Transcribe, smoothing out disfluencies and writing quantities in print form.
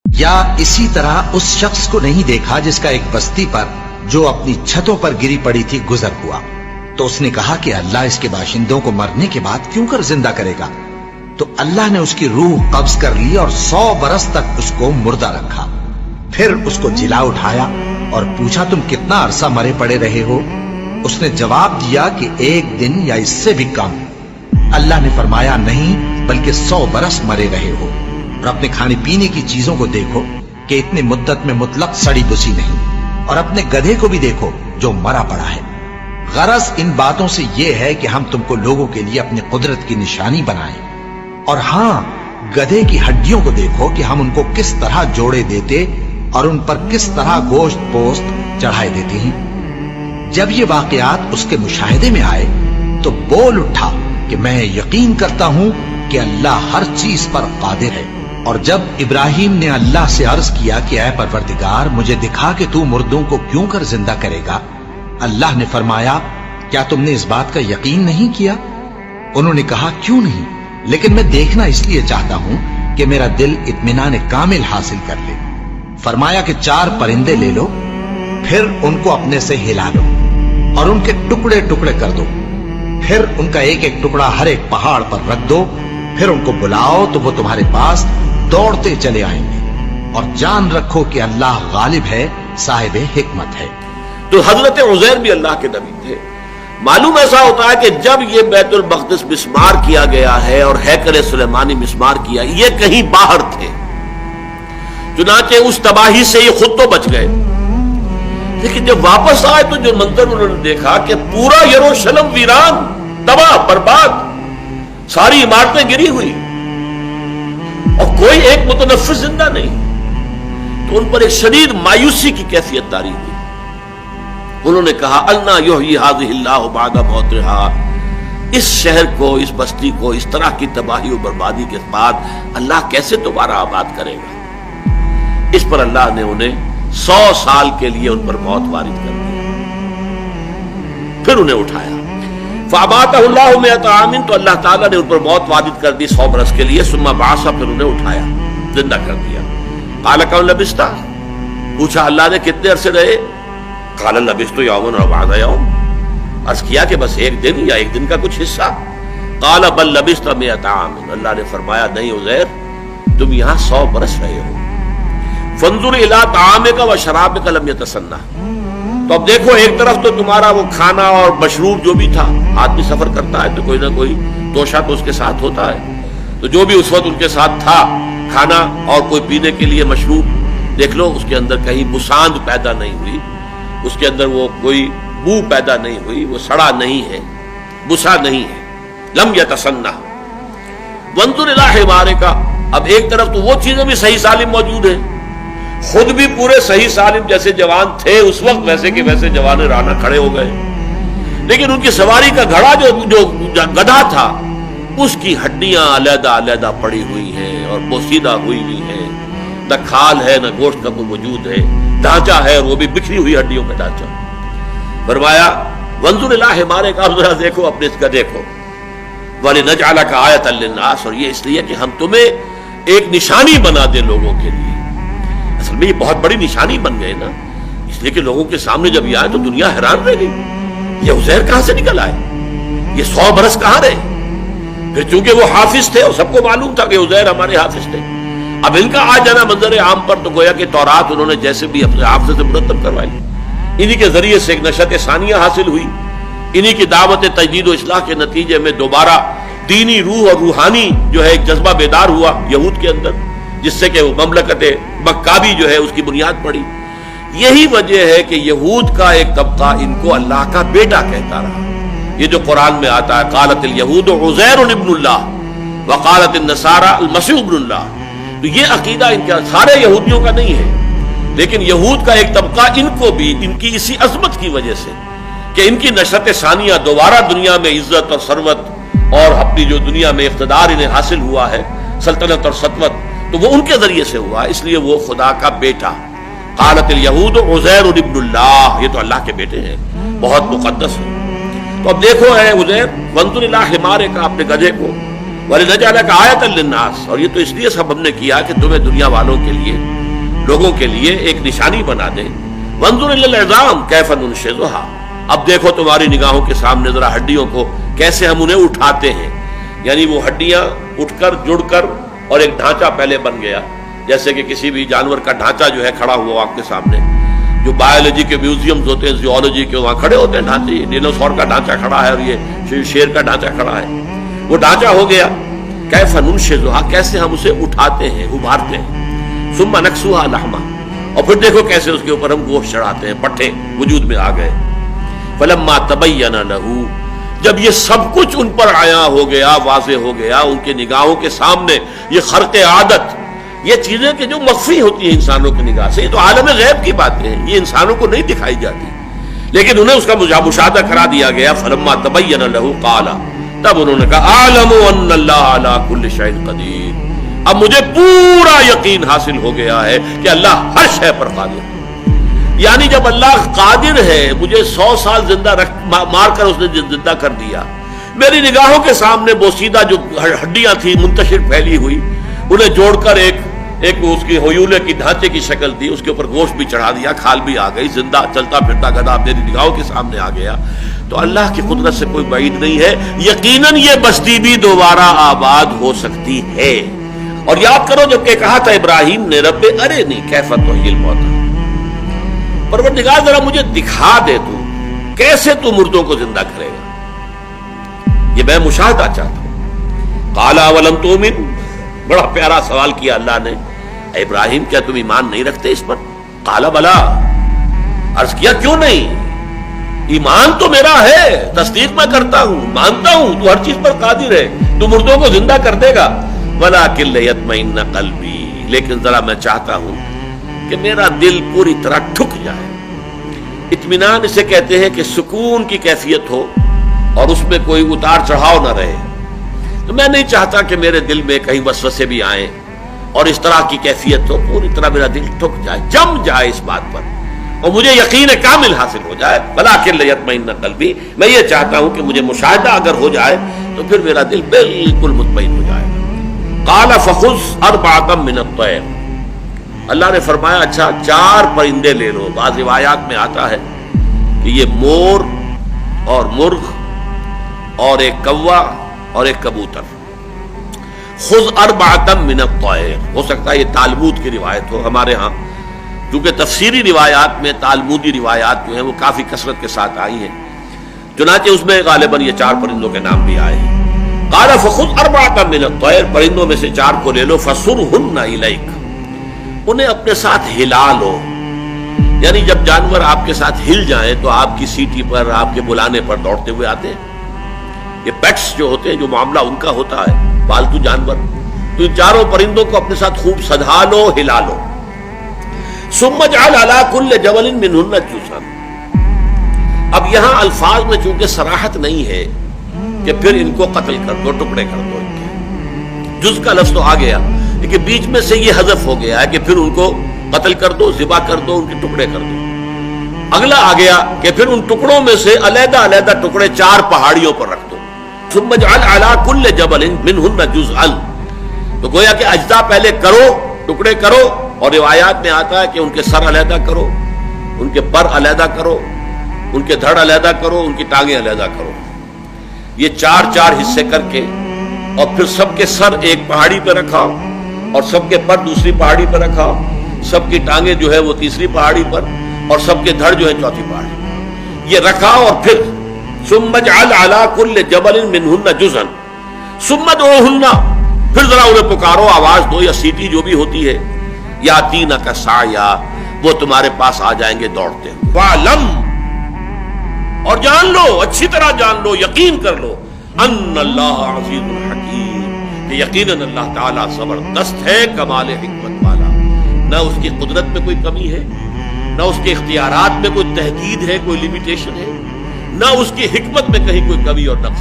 یا اسی طرح اس شخص کو نہیں دیکھا جس کا ایک بستی پر جو اپنی چھتوں پر گری پڑی تھی گزر ہوا، تو اس نے کہا کہ اللہ اس کے باشندوں کو مرنے کے بعد کیوں کر زندہ کرے گا؟ تو اللہ نے اس کی روح قبض کر لی اور 100 برس تک اس کو مردہ رکھا. پھر اس کو جلا اٹھایا اور پوچھا تم کتنا عرصہ مرے پڑے رہے ہو؟ اس نے جواب دیا کہ 1 دن یا اس سے بھی کم. اللہ نے فرمایا نہیں بلکہ 100 برس مرے رہے ہو. اور اپنے کھانے پینے کی چیزوں کو دیکھو کہ اتنی مدت میں مطلق سڑی بسی نہیں، اور اپنے گدھے کو بھی دیکھو جو مرا پڑا ہے. غرض ان باتوں سے یہ ہے کہ ہم تم کو لوگوں کے لیے اپنی قدرت کی نشانی بنائیں. اور ہاں، گدھے کی ہڈیوں کو دیکھو کہ ہم ان کو کس طرح جوڑے دیتے اور ان پر کس طرح گوشت پوست چڑھائے دیتے ہیں. جب یہ واقعات اس کے مشاہدے میں آئے تو بول اٹھا کہ میں یقین کرتا ہوں کہ اللہ ہر چیز پر قادر ہے. اور جب ابراہیم نے اللہ سے عرض کیا کہ اے پروردگار مجھے دکھا کہ تو مردوں کو کیوں کر زندہ کرے گا، اللہ نے فرمایا کیا تم نے اس بات کا یقین نہیں کیا؟ انہوں نے کہا کیوں نہیں، لیکن میں دیکھنا اس لیے چاہتا ہوں کہ میرا دل اطمینان کامل حاصل کر لے. فرمایا کہ 4 پرندے لے لو، پھر ان کو اپنے سے ہلا لو اور ان کے ٹکڑے ٹکڑے کر دو، پھر ان کا ایک ایک ٹکڑا ہر ایک پہاڑ پر رکھ دو، پھر ان کو بلاؤ تو وہ تمہارے پاس دوڑتے چلے آئیں گے. اور جان رکھو کہ اللہ غالب ہے، صاحب حکمت ہے. تو حضرت عزیر بھی اللہ کے نبی تھے. معلوم ایسا ہوتا ہے کہ جب یہ بیت المقدس مسمار کیا گیا ہے اور ہیکل سلیمانی مسمار کیا، یہ کہیں باہر تھے، چنانچہ اس تباہی سے یہ خود تو بچ گئے. لیکن جب واپس آئے تو جو منظر انہوں نے دیکھا کہ پورا یروشلم ویران، تباہ برباد، ساری عمارتیں گری ہوئی اور کوئی ایک متنفس زندہ نہیں، تو ان پر ایک شدید مایوسی کی کیفیت طاری ہوئی. انہوں نے کہا انا یحیی ھذہ اللہ بعد موتھا، اس شہر کو، اس بستی کو اس طرح کی تباہی و بربادی کے بعد اللہ کیسے دوبارہ آباد کرے گا؟ اس پر اللہ نے انہیں 100 سال کے لیے ان پر موت وارد کر دی. پھر انہیں اٹھایا، فاماتہ اللہ 100 عام، تو اللہ تعالیٰ نے ان پر موت وارد کر دی 100 برس کے لیے. ثم بعث، پھر انہیں اٹھایا، زندہ کر دیا. قال کم لبثت، پوچھا اللہ نے کتنے عرصے رہے؟ قال لبثت یوما او بعض یوم، عرض کیا کہ بس 1 دن یا 1 دن کا کچھ حصہ. قال بل لبثت 100 عام، اللہ نے فرمایا نہیں عزیر، تم یہاں 100 برس رہے ہو. فانظر الی طعامک و شرابک لم یتسنہ، تو اب دیکھو ایک طرف تو تمہارا وہ کھانا اور مشروب جو بھی تھا، آدمی سفر کرتا ہے تو کوئی نہ کوئی توشہ تو اس کے ساتھ ہوتا ہے، تو جو بھی اس وقت ان کے ساتھ تھا کھانا اور کوئی پینے کے لیے مشروب، دیکھ لو اس کے اندر کہیں بساند پیدا نہیں ہوئی، اس کے اندر وہ کوئی بو پیدا نہیں ہوئی، وہ سڑا نہیں ہے، بسا نہیں ہے. لم یتسنہ. وانظر الی حمارک، اب ایک طرف تو وہ چیزیں بھی صحیح سالم موجود ہیں، خود بھی پورے صحیح سالم جیسے جوان تھے اس وقت ویسے کہ ویسے جوان رانا کھڑے ہو گئے، لیکن ان کی سواری کا گھڑا جو گدھا تھا اس کی ہڈیاں علیحدہ علیحدہ پڑی ہوئی ہیں اور بوسیدہ ہوئی ہوئی ہیں، نہ کھال ہے نہ گوشت کا کوئی وجود ہے، ڈھانچہ ہے اور وہ بھی بکھری ہوئی ہڈیوں کا ڈھانچہ. فرمایا وانظر الی حمارک، اب ذرا دیکھو اپنے اس گدھے کو. وَلِنَجْعَلَكَ آیَةً لِلنَّاسِ، اور یہ اس لیے کہ ہم تمہیں ایک نشانی بنا دیں لوگوں کے لیے. اصل میں یہ بہت بڑی نشانی بن گئے نا، اس لیے کہ لوگوں کے سامنے جب یہ آئے تو دنیا حیران رہ گئی، یہ عزیر کہاں سے نکل آئے، یہ 100 برس کہاں رہے. پھر چونکہ وہ حافظ تھے اور سب کو معلوم تھا کہ عزیر ہمارے حافظ تھے، اب ان کا آ جانا منظر عام پر تو گویا کہ تورات انہوں نے جیسے بھی اپنے حافظ سے مرتب کروائی. انہی کے ذریعے سے ایک نشأت ثانیہ حاصل ہوئی، انہی کی دعوت تجدید و اصلاح کے نتیجے میں دوبارہ دینی روح اور روحانی جو ہے ایک جذبہ بیدار ہوا یہود کے اندر، جس سے کہ وہ مملکت مکابی جو ہے اس کی بنیاد پڑی. یہی وجہ ہے کہ یہود کا ایک طبقہ ان کو اللہ کا بیٹا کہتا رہا. یہ جو قرآن میں آتا ہے قالت الیہود عزیر ابن اللہ وقالت النصارى المسیح ابن اللہ، تو یہ عقیدہ ان کا سارے یہودیوں کا نہیں ہے، لیکن یہود کا ایک طبقہ ان کو بھی ان کی اسی عظمت کی وجہ سے کہ ان کی نشأت ثانیہ دوبارہ دنیا میں عزت اور ثروت اور اپنی جو دنیا میں اقتدار انہیں حاصل ہوا ہے، سلطنت اور سطوت، تو وہ ان کے ذریعے سے ہوا، اس لیے وہ خدا کا بیٹا. قالت الیہود عزیر ابن اللہ، یہ تو اللہ کے بیٹے ہیں، بہت مقدس ہے. تو اب دیکھو اے عزیر، وانظر الی حمارک، اپنے گدھے کو وَلِنَجْعَلَكَ آیَةً لِلنَّاسِ، اور یہ تو اس لیے سب ہم نے کیا کہ تمہیں دنیا والوں کے لیے، لوگوں کے لیے ایک نشانی بنا دیں. وَانظُرْ إِلَى الْعِظَامِ كَيْفَ نُنشِزُهَا، اب دیکھو تمہاری نگاہوں کے سامنے ذرا ہڈیوں کو کیسے ہم انہیں اٹھاتے ہیں. یعنی وہ ہڈیاں اٹھ کر جڑ کر اور ایک ڈھانچہ پہلے بن گیا، جیسے کہ کسی بھی جانور کا ڈھانچہ جو ہے کھڑا ہوا آپ کے سامنے. جو بایولوجی کے میوزیمز ہوتے ہیں، زیولوجی کے، وہاں کھڑے ہوتے ہیں ڈھانچے. ڈینوسور کا ڈھانچہ کھڑا ہے اور یہ شیر کا ڈھانچہ کھڑا ہے، وہ ڈھانچہ ہو گیا. کیف ننشزها، کیسے ہم اسے اٹھاتے ہیں، ابھارتے ہیں. ثم نکسوها لحما، اور پھر دیکھو کیسے اس کے اوپر ہم گوشت چڑھاتے ہیں، پٹھے وجود میں آ گئے. فلما تبین له، جب یہ سب کچھ ان پر عیاں ہو گیا، واضح ہو گیا ان کے نگاہوں کے سامنے، یہ خرق عادت، یہ چیزیں کہ جو مخفی ہوتی ہیں انسانوں کی نگاہ سے، یہ تو عالم غیب کی باتیں ہیں، یہ انسانوں کو نہیں دکھائی جاتی، لیکن انہیں اس کا مشاہدہ کرا دیا گیا. فلما تبین له قال، تب انہوں نے کہا اعلم ان اللہ علی کل شیء قدیر، اب مجھے پورا یقین حاصل ہو گیا ہے کہ اللہ ہر شے پر قادر ہے. یعنی جب اللہ قادر ہے، مجھے 100 سال زندہ مار کر اس نے زندہ کر دیا، میری نگاہوں کے سامنے بوسیدہ جو ہڈیاں تھیں منتشر پھیلی ہوئی، انہیں جوڑ کر ایک اس کی ہیولے کی ڈھانچے کی شکل دی، اس کے اوپر گوشت بھی چڑھا دیا، کھال بھی آ گئی، زندہ چلتا پھرتا گدھا میری نگاہوں کے سامنے آ گیا، تو اللہ کی قدرت سے کوئی بعید نہیں ہے. یقیناً یہ بستی بھی دوبارہ آباد ہو سکتی ہے. اور یاد کرو جب کہ کہا تھا ابراہیم نے، رب ارنی کیف تحیی الموتیٰ، پروردگار ذرا مجھے دکھا دے تو کیسے تو مردوں کو زندہ کرے گا، یہ میں مشاہدہ چاہتا ہوں. قال اولم تؤمن، بڑا پیارا سوال کیا اللہ نے، اے ابراہیم کیا تم ایمان نہیں رکھتے اس پر؟ قال بلا، عرض کیا کیوں نہیں، ایمان تو میرا ہے، تصدیق میں کرتا ہوں، مانتا ہوں تو ہر چیز پر قادر ہے، تو مردوں کو زندہ کر دے گا. ولکن لیطمئن قلبی، لیکن ذرا میں چاہتا ہوں کہ میرا دل پوری طرح ٹھک جائے. اطمینان اسے کہتے ہیں کہ سکون کی کیفیت ہو اور اس میں کوئی اتار چڑھاؤ نہ رہے. تو میں نہیں چاہتا کہ میرے دل میں کہیں وسوسے بھی آئیں اور اس طرح کی کیفیت ہو، پوری طرح میرا دل ٹھک جائے، جم جائے اس بات پر اور مجھے یقین کامل حاصل ہو جائے. ولکن لیطمئن قلبی، میں یہ چاہتا ہوں کہ مجھے مشاہدہ اگر ہو جائے تو پھر میرا دل بالکل مطمئن ہو جائے. قال فخذ اربعۃ من الطیر، اللہ نے فرمایا اچھا 4 پرندے لے لو. بعض روایات میں آتا ہے کہ یہ مور اور مرغ اور ایک کوا اور ایک کبوتر. خذ اربعۃ من الطیر، ہو سکتا ہے یہ تالمود کی روایت ہو. ہمارے ہاں کیونکہ تفسیری روایات میں تالمودی روایات جو ہیں وہ کافی کثرت کے ساتھ آئی ہیں، چنانچہ اس میں غالباً یہ 4 پرندوں کے نام بھی آئے ہیں. قال فخذ اربعۃ من الطیر، پرندوں میں سے 4 کو لے لو. فصرهن الیک، انہیں اپنے ساتھ ہلا لو. یعنی جب جانور آپ کے ساتھ ہل جائیں تو آپ کی سیٹی پر، آپ کے بلانے پر دوڑتے ہوئے آتے ہیں. یہ پیٹس جو ہوتے ہیں، جو معاملہ ان کا ہوتا ہے، پالتو جانور، تو ان 4 پرندوں کو اپنے ساتھ خوب سدھا لو، ہلا لو. ثم اجعل علی کل جبل منہن جزءا، اب یہاں الفاظ میں چونکہ صراحت نہیں ہے کہ پھر ان کو قتل کر دو، ٹکڑے کر دو. ان کے جز کا لفظ تو آ گیا لیکن بیچ میں سے یہ حذف ہو گیا ہے کہ پھر ان کو قتل کر دو، ذبح کر دو، ان کے ٹکڑے کر دو. اگلا آ گیا کہ پھر ان ٹکڑوں میں سے علیحدہ علیحدہ ٹکڑے 4 پہاڑیوں پر رکھ دو. ثم اجعل علی کل جبل منہن جزءا، تو گویا کہ اجزاء پہلے کرو، ٹکڑے کرو، اور روایات میں آتا ہے کہ ان کے سر علیحدہ کرو، ان کے پر علیحدہ کرو، ان کے دھڑ علیحدہ کرو، ان کی ٹانگیں علیحدہ کرو. یہ 4 حصے کر کے اور پھر سب کے سر ایک پہاڑی پہ رکھا اور سب کے پر دوسری پہاڑی پہ رکھا، سب کی ٹانگیں جو ہے وہ تیسری پہاڑی پر اور سب کے دھڑ جو ہے چوتھی پہاڑی، یہ رکھا. اور پھر ثم اجعل علی کل جبل منہن جزءا ثم ادعوہن، پھر ذرا انہیں پکارو، آواز دو یا سیٹی جو بھی ہوتی ہے. یاتینک سعیا، وہ تمہارے پاس آ جائیں گے دوڑتے. وعلم، اور جان لو، اچھی طرح جان لو، یقین کر لو، ان اللہ عزیز الحکیم، کہ یقیناً اللہ تعالیٰ زبردست ہے، کمال حکمت والا. نہ اس کی قدرت میں کوئی کمی ہے، نہ اس کے اختیارات میں کوئی تحدید ہے، کوئی لمیٹیشن ہے، نہ اس کی حکمت میں کہیں کوئی کمی اور نقص.